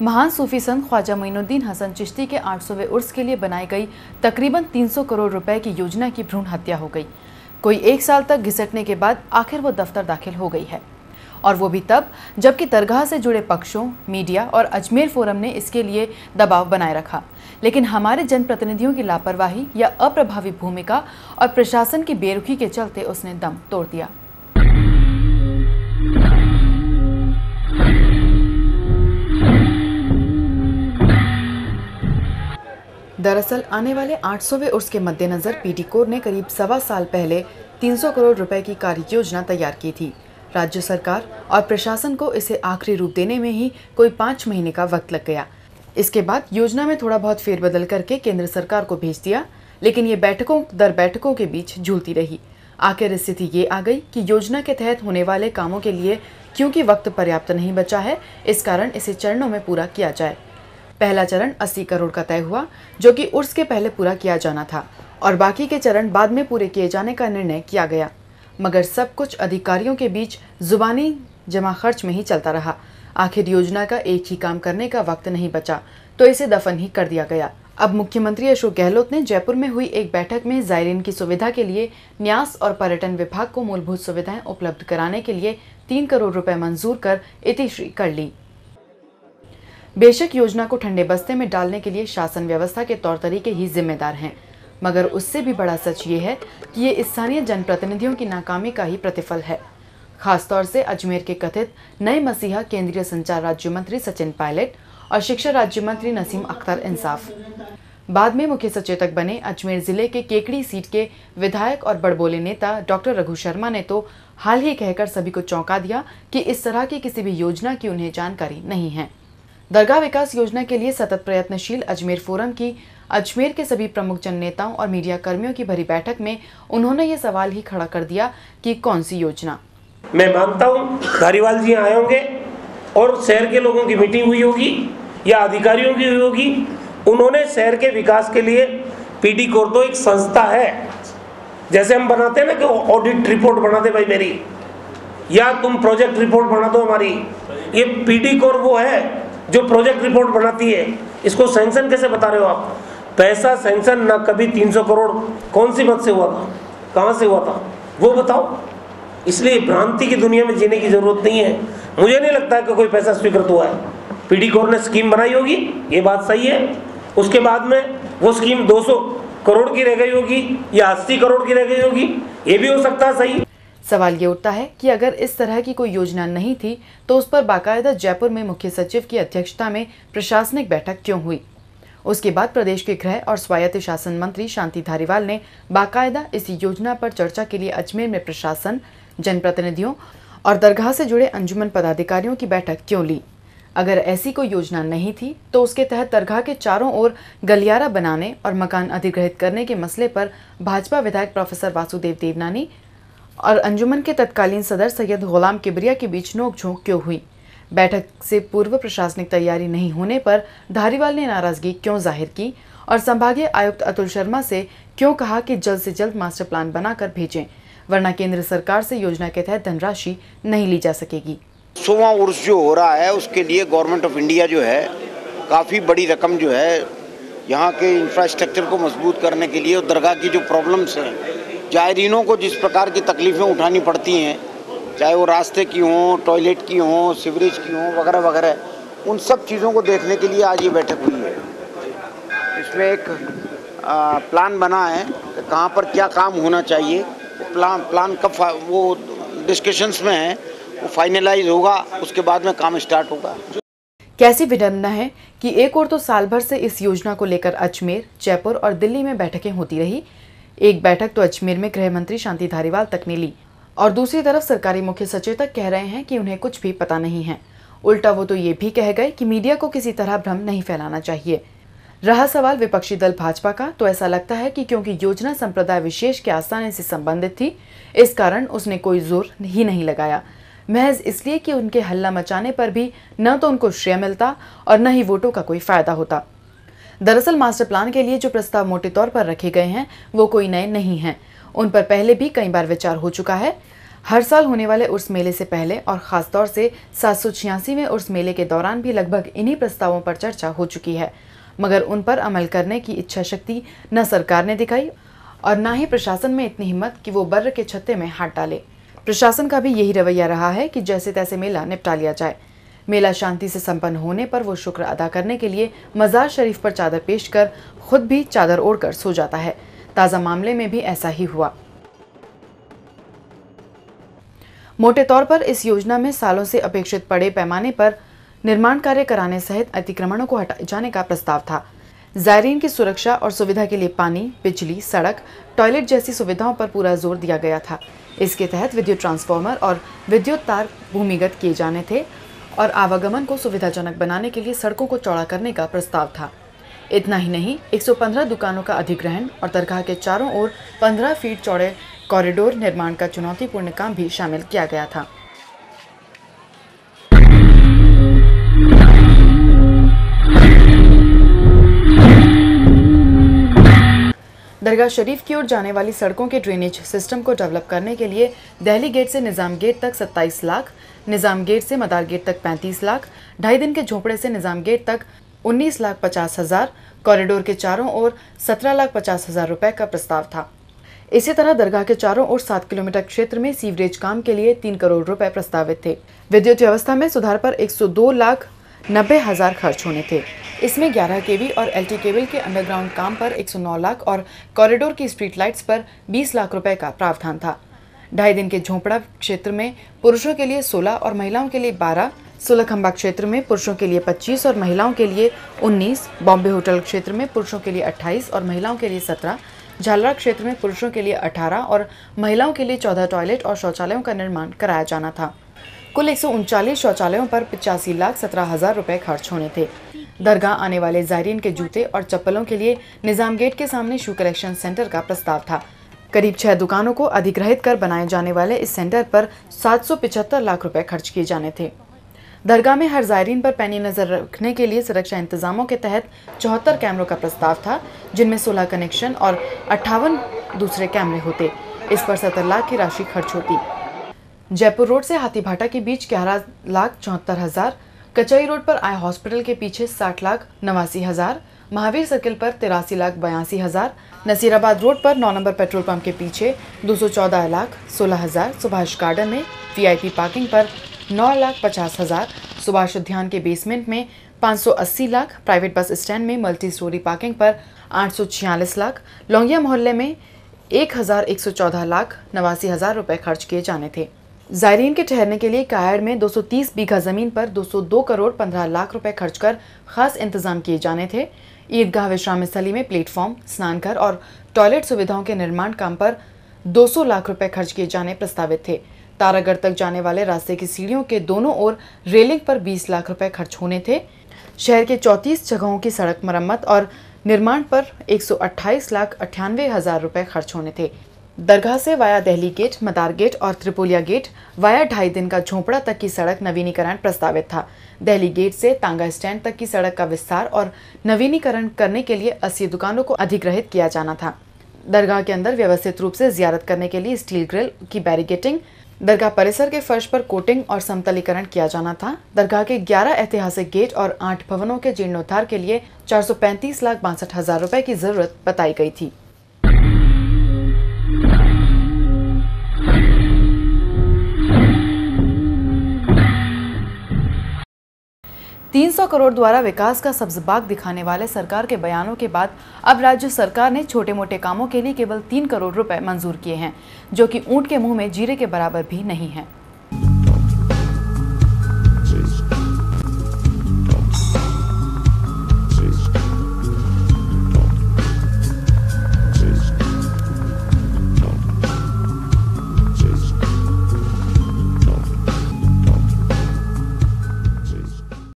महान सूफी संत ख्वाजा मोइनुद्दीन हसन चिश्ती के 800वें उर्स के लिए बनाई गई तकरीबन 300 करोड़ रुपए की योजना की भ्रूण हत्या हो गई। कोई 1 साल तक घिसटने के बाद आखिर वो दफ्तर दाखिल हो गई है, और वो भी तब जबकि दरगाह से जुड़े पक्षों, मीडिया और अजमेर फोरम ने इसके लिए दबाव बनाए रखा। लेकिन हमारे जनप्रतिनिधियों की लापरवाही या अप्रभावी भूमिका और प्रशासन की बेरुखी के चलते उसने दम तोड़ दिया। दरअसल आने वाले 800वें उर्स के मद्देनजर पीडी कोर ने करीब 1.25 साल पहले 300 करोड़ रुपए की कार्य योजना तैयार की थी। राज्य सरकार और प्रशासन को इसे आखिरी रूप देने में ही कोई 5 महीने का वक्त लग गया। इसके बाद योजना में थोड़ा बहुत फेरबदल करके केंद्र सरकार को भेज दिया, लेकिन ये बैठकों दर बैठकों के बीच झूलती रही। आखिर स्थिति ये आ गई कि योजना के तहत होने वाले कामों के लिए क्योंकि वक्त पर्याप्त नहीं बचा है, इस कारण इसे चरणों में पूरा किया जाए। पहला चरण 80 करोड़ का तय हुआ, जो कि उर्स के पहले पूरा किया जाना था, और बाकी के चरण बाद में पूरे किए जाने का निर्णय किया गया। मगर सब कुछ अधिकारियों के बीच जुबानी जमा खर्च में ही चलता रहा। आखिर योजना का एक ही काम करने का वक्त नहीं बचा, तो इसे दफन ही कर दिया गया। अब मुख्यमंत्री अशोक गहलोत ने जयपुर में हुई एक बैठक में जायरीन की सुविधा के लिए न्यास और पर्यटन विभाग को मूलभूत सुविधाएं उपलब्ध कराने के लिए 3 करोड़ रुपए मंजूर कर इतिश्री कर ली। बेशक योजना को ठंडे बस्ते में डालने के लिए शासन व्यवस्था के तौर तरीके ही जिम्मेदार हैं, मगर उससे भी बड़ा सच ये है कि ये स्थानीय जनप्रतिनिधियों की नाकामी का ही प्रतिफल है। खासतौर से अजमेर के कथित नए मसीहा केंद्रीय संचार राज्य मंत्री सचिन पायलट और शिक्षा राज्य मंत्री नसीम अख्तर इंसाफ, बाद में मुख्य सचेतक बने अजमेर जिले के केकड़ी सीट के विधायक और बड़बोले नेता डॉक्टर रघु शर्मा ने तो हाल ही कहकर सभी को चौंका दिया कि इस तरह की किसी भी योजना की उन्हें जानकारी नहीं है। दरगाह विकास योजना के लिए सतत प्रयत्नशील अजमेर फोरम की अजमेर के सभी प्रमुख जन नेताओं और मीडिया कर्मियों की भरी बैठक में उन्होंने ये सवाल ही खड़ा कर दिया कि कौन सी योजना। मैं मानता हूँ धारीवाल जी आए होंगे और शहर के लोगों की मीटिंग हुई होगी या अधिकारियों की हुई होगी। उन्होंने शहर के विकास के लिए पीडी कोर तो एक संस्था है, जैसे हम बनाते हैं ना कि ऑडिट रिपोर्ट बना दे भाई मेरी, या तुम प्रोजेक्ट रिपोर्ट बना दो हमारी, ये पीडी कोर वो है जो प्रोजेक्ट रिपोर्ट बनाती है। इसको सैंक्शन कैसे बता रहे हो आप? पैसा सैंक्शन ना कभी 300 करोड़ कौन सी मत से हुआ था, कहाँ से हुआ था वो बताओ। इसलिए भ्रांति की दुनिया में जीने की जरूरत नहीं है। मुझे नहीं लगता है कि कोई पैसा स्वीकृत हुआ है। पीडी कोर ने स्कीम बनाई होगी, ये बात सही है। उसके बाद में वो स्कीम 200 करोड़ की रह गई होगी या 80 करोड़ की रह गई होगी, ये भी हो सकता है। सही सवाल ये उठता है कि अगर इस तरह की कोई योजना नहीं थी तो उस पर बाकायदा जयपुर में मुख्य सचिव की अध्यक्षता में प्रशासनिक बैठक क्यों हुई? उसके बाद प्रदेश के गृह और स्वायत्त शासन मंत्री शांति धारीवाल ने बाकायदा इस योजना पर चर्चा के लिए अजमेर में प्रशासन, जनप्रतिनिधियों और दरगाह से जुड़े अंजुमन पदाधिकारियों की बैठक क्यों ली? अगर ऐसी कोई योजना नहीं थी तो उसके तहत दरगाह के चारों ओर गलियारा बनाने और मकान अधिग्रहित करने के मसले पर भाजपा विधायक प्रोफेसर वासुदेव देवनानी और अंजुमन के तत्कालीन सदर सैयद गुलाम किबरिया के बीच नोकझोंक क्यों हुई? बैठक से पूर्व प्रशासनिक तैयारी नहीं होने पर धारीवाल ने नाराजगी क्यों जाहिर की और संभागीय आयुक्त अतुल शर्मा से क्यों कहा कि जल्द से जल्द मास्टर प्लान बनाकर भेजें, वरना केंद्र सरकार से योजना के तहत धनराशि नहीं ली जा सकेगी। 100वां उर्स जो हो रहा है उसके लिए गवर्नमेंट ऑफ इंडिया जो है काफ़ी बड़ी रकम जो है यहाँ के इंफ्रास्ट्रक्चर को मजबूत करने के लिए, और दरगाह की जो प्रॉब्लम्स हैं, जायरीनों को जिस प्रकार की तकलीफ़ें उठानी पड़ती हैं, चाहे वो रास्ते की हों, टॉयलेट की हों, सीवरेज की हों, वगैरह वगैरह, उन सब चीज़ों को देखने के लिए आज ये बैठक हुई है। इसमें एक प्लान बना है कि कहाँ पर क्या काम होना चाहिए। प्लान कब वो डिस्कशंस में है, वो फाइनलाइज होगा, उसके बाद में काम स्टार्ट होगा। कैसी विडंबना है कि एक और तो साल भर से इस योजना को लेकर अजमेर, जयपुर और दिल्ली में बैठकें होती रही। एक बैठक तो अजमेर में गृह मंत्री शांति धारीवाल तक ने ली, और दूसरी तरफ सरकारी मुख्य सचेतक कह रहे हैं कि उन्हें कुछ भी पता नहीं है। उल्टा वो तो ये भी कह गए कि मीडिया को किसी तरह भ्रम नहीं फैलाना चाहिए। रहा सवाल विपक्षी दल भाजपा का, तो ऐसा लगता है कि क्योंकि योजना संप्रदाय विशेष के आस्थाने से संबंधित थी, इस कारण उसने कोई जोर ही नहीं लगाया, महज इसलिए कि उनके हल्ला मचाने पर भी न तो उनको श्रेय मिलता और न ही वोटों का कोई फायदा होता। दरअसल मास्टर प्लान के लिए जो प्रस्ताव मोटे तौर पर रखे गए हैं वो कोई नए नहीं हैं, उन पर पहले भी कई बार विचार हो चुका है। हर साल होने वाले उर्स मेले से पहले और ख़ासतौर से 786वें उर्स मेले के दौरान भी लगभग इन्हीं प्रस्तावों पर चर्चा हो चुकी है, मगर उन पर अमल करने की इच्छा शक्ति न सरकार ने दिखाई और न ही प्रशासन में इतनी हिम्मत कि वो बर्र के छत्ते में हाथ डाले। प्रशासन का भी यही रवैया रहा है कि जैसे तैसे मेला निपटा लिया जाए। मेला शांति से संपन्न होने पर वो शुक्र अदा करने के लिए मज़ार शरीफ पर चादर पेश कर खुद भी चादर ओढ़कर सो जाता है। ताज़ा मामले में भी ऐसा ही हुआ। मोटे तौर पर इस योजना में सालों से अपेक्षित बड़े पैमाने पर निर्माण कार्य कराने सहित अतिक्रमणों को हटाए जाने का प्रस्ताव था। ज़ायरीन की सुरक्षा और सुविधा के लिए पानी, बिजली, सड़क, टॉयलेट जैसी सुविधाओं पर पूरा जोर दिया गया था। इसके तहत विद्युत ट्रांसफार्मर और विद्युत तार भूमिगत किए जाने थे और आवागमन को सुविधाजनक बनाने के लिए सड़कों को चौड़ा करने का प्रस्ताव था। इतना ही नहीं, 115 दुकानों का अधिग्रहण और दरगाह के चारों ओर 15 फीट चौड़े कॉरिडोर निर्माण का चुनौतीपूर्ण काम भी शामिल किया गया था। दरगाह शरीफ की ओर जाने वाली सड़कों के ड्रेनेज सिस्टम को डेवलप करने के लिए दिल्ली गेट से निज़ाम गेट तक 27 लाख, निज़ाम गेट से मदार गेट तक 35 लाख, 2.5 दिन के झोंपड़े से निज़ाम गेट तक 19,50,000, कॉरिडोर के चारों ओर 17,50,000 रुपए का प्रस्ताव था। इसी तरह दरगाह के चारों ओर 7 किलोमीटर क्षेत्र में सीवरेज काम के लिए 3 करोड़ रुपए प्रस्तावित थे। विद्युत व्यवस्था में सुधार पर 102,90,000 खर्च होने थे। इसमें 11 केवी और एलटी केबल के अंडरग्राउंड काम पर 109 लाख और कॉरिडोर की स्ट्रीट लाइट्स पर 20 लाख रुपए का प्रावधान था। 2.5 दिन के झोंपड़ा क्षेत्र में पुरुषों के लिए 16 और महिलाओं के लिए 12, सुलखंबा क्षेत्र में पुरुषों के लिए 25 और महिलाओं के लिए 19, बॉम्बे होटल क्षेत्र में पुरुषों के लिए 28 और महिलाओं के लिए 17, झालरा क्षेत्र में पुरुषों के लिए 18 और महिलाओं के लिए 14 टॉयलेट और शौचालयों का निर्माण कराया जाना था। कुल 139 शौचालयों पर 85,17,000 रुपए खर्च होने थे। दरगाह आने वाले ज़ायरीन के जूते और चप्पलों के लिए निज़ाम गेट के सामने शू कलेक्शन सेंटर का प्रस्ताव था। करीब 6 दुकानों को अधिग्रहित कर बनाए जाने वाले इस सेंटर पर 775 लाख रुपए खर्च किए जाने थे। दरगाह में हर ज़ायरीन पर पैनी नज़र रखने के लिए सुरक्षा इंतजामों के तहत 74 कैमरों का प्रस्ताव था, जिनमें 16 कनेक्शन और 58 दूसरे कैमरे होते। इस पर 70 लाख की राशि खर्च होती। जयपुर रोड से हाथीभाटा के बीच 11,74,000, कचई रोड पर आई हॉस्पिटल के पीछे 60,89,000, महावीर सर्किल पर 83,82,000, नसीराबाद रोड पर 9 नंबर पेट्रोल पंप के पीछे 214,16,000, सुभाष गार्डन में वीआईपी पार्किंग पर 9,50,000, सुभाष उद्यान के बेसमेंट में 580 लाख, प्राइवेट बस स्टैंड में मल्टी स्टोरी पार्किंग पर 846 लाख, लौंगिया मोहल्ले में 1,114,89,000 रुपए खर्च किए जाने थे। ज़ायरीन के ठहरने के लिए कायड़ में 230 बीघा जमीन पर 202 करोड़ 15 लाख रुपए खर्च कर खास इंतजाम किए जाने थे। ईदगाह विश्राम स्थली में प्लेटफॉर्म, स्नानघर और टॉयलेट सुविधाओं के निर्माण काम पर 200 लाख रुपए खर्च किए जाने प्रस्तावित थे। तारागढ़ तक जाने वाले रास्ते की सीढ़ियों के दोनों ओर रेलिंग पर 20 लाख रुपए खर्च होने थे। शहर के 34 जगहों की सड़क मरम्मत और निर्माण पर 128,98,000 रुपए खर्च होने थे। दरगाह से वाया दिल्ली गेट, मदार गेट और त्रिपोलिया गेट वाया 2.5 दिन का झोंपड़ा तक की सड़क नवीनीकरण प्रस्तावित था। दिल्ली गेट से तांगा स्टैंड तक की सड़क का विस्तार और नवीनीकरण करने के लिए 80 दुकानों को अधिग्रहित किया जाना था। दरगाह के अंदर व्यवस्थित रूप से जियारत करने के लिए स्टील ग्रिल की बैरिकेटिंग, दरगाह परिसर के फर्श पर कोटिंग और समतलीकरण किया जाना था। दरगाह के 11 ऐतिहासिक गेट और 8 भवनों के जीर्णोद्धार के लिए 435,62,000 रुपए की जरूरत बताई गई थी। 300 करोड़ द्वारा विकास का सब्ज़बाग दिखाने वाले सरकार के बयानों के बाद अब राज्य सरकार ने छोटे मोटे कामों के लिए केवल 3 करोड़ रुपए मंजूर किए हैं, जो कि ऊंट के मुंह में जीरे के बराबर भी नहीं है।